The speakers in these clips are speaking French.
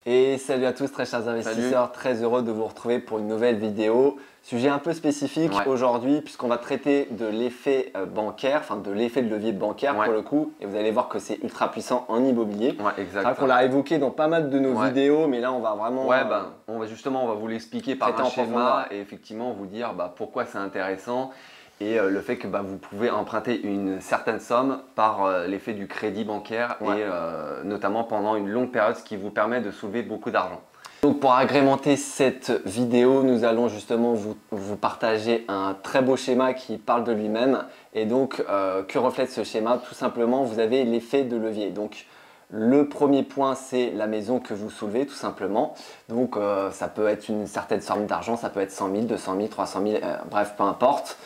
Et salut à tous très chers investisseurs, très heureux de vous retrouver pour une nouvelle vidéo. Sujet un peu spécifique aujourd'hui puisqu'on va traiter de l'effet bancaire, enfin de l'effet de levier bancaire pour le coup. Et vous allez voir que c'est ultra puissant en immobilier. Exactement. On l'a évoqué dans pas mal de nos vidéos, mais là on va vraiment… on va vous l'expliquer par un schéma et effectivement vous dire pourquoi c'est intéressant. Et le fait que vous pouvez emprunter une certaine somme par l'effet du crédit bancaire et notamment pendant une longue période, ce qui vous permet de soulever beaucoup d'argent. Donc pour agrémenter cette vidéo, nous allons justement vous partager un très beau schéma qui parle de lui-même. Et donc, que reflète ce schéma? Tout simplement, vous avez l'effet de levier. Donc, le premier point, c'est la maison que vous soulevez, tout simplement. Donc, ça peut être une certaine somme d'argent, ça peut être 100 000, 200 000, 300 000, bref, peu importe.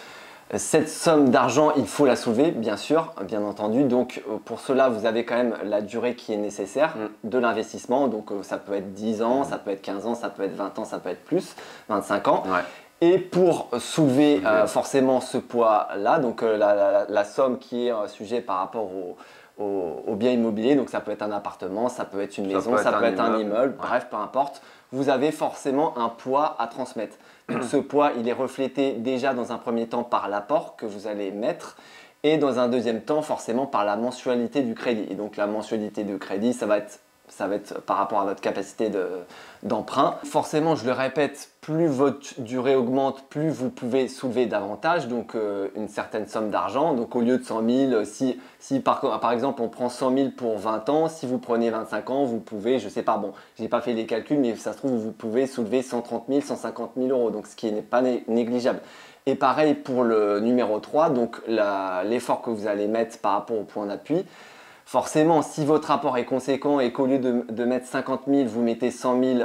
Cette somme d'argent, il faut la soulever, bien sûr, bien entendu. Donc, pour cela, vous avez quand même la durée qui est nécessaire de l'investissement. Donc, ça peut être 10 ans, ça peut être 15 ans, ça peut être 20 ans, ça peut être plus, 25 ans. Et pour soulever forcément ce poids-là, donc la somme qui est sujet par rapport au bien immobilier, donc ça peut être un appartement, ça peut être une maison, ça peut être un immeuble, bref, peu importe. Vous avez forcément un poids à transmettre. Donc ce poids, il est reflété déjà dans un premier temps par l'apport que vous allez mettre et dans un deuxième temps forcément par la mensualité du crédit. Et donc la mensualité du crédit, ça va être par rapport à votre capacité d'emprunt. Forcément, je le répète, plus votre durée augmente, plus vous pouvez soulever davantage, donc une certaine somme d'argent. Donc au lieu de 100 000, si par exemple on prend 100 000 pour 20 ans, si vous prenez 25 ans, vous pouvez, je sais pas, bon, j'ai pas fait les calculs, mais ça se trouve, vous pouvez soulever 130 000, 150 000 euros, donc ce qui n'est pas négligeable. Et pareil pour le numéro 3, donc l'effort que vous allez mettre par rapport au point d'appui. Forcément, si votre apport est conséquent et qu'au lieu de mettre 50 000, vous mettez 100 000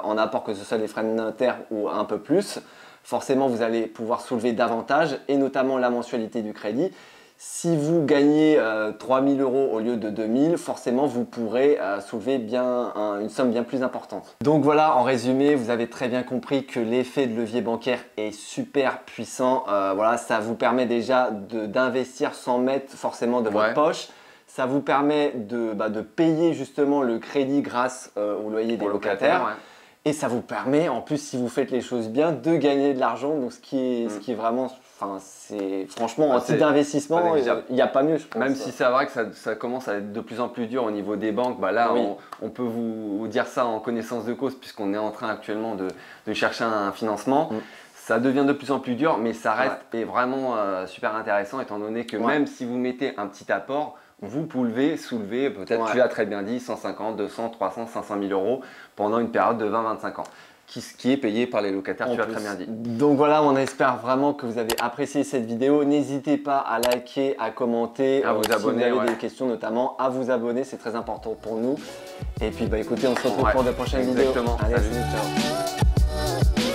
en apport, que ce soit des frais de notaire ou un peu plus, forcément, vous allez pouvoir soulever davantage et notamment la mensualité du crédit. Si vous gagnez 3 000 euros au lieu de 2 000, forcément, vous pourrez soulever une somme bien plus importante. Donc voilà, en résumé, vous avez très bien compris que l'effet de levier bancaire est super puissant. Voilà, ça vous permet déjà d'investir sans mettre forcément de votre poche. Ça vous permet de payer justement le crédit grâce au loyer des locataires. Et ça vous permet, en plus, si vous faites les choses bien, de gagner de l'argent. Donc ce qui est vraiment, c'est franchement en type d'investissement, il n'y a pas mieux, je pense. Même si c'est vrai que ça commence à être de plus en plus dur au niveau des banques, là on peut vous dire ça en connaissance de cause puisqu'on est en train actuellement de chercher un financement. Ça devient de plus en plus dur, mais ça reste vraiment super intéressant étant donné que même si vous mettez un petit apport, vous pouvez soulever, peut-être tu l'as très bien dit, 150, 200, 300, 500 000 euros pendant une période de 20-25 ans, qui est payé par les locataires, tu l'as très bien dit. Donc voilà, on espère vraiment que vous avez apprécié cette vidéo. N'hésitez pas à liker, à commenter, à vous abonner. Si vous avez des questions notamment, à vous abonner, c'est très important pour nous. Et puis écoutez, on se retrouve pour de prochaines vidéos. Allez, salut, ciao.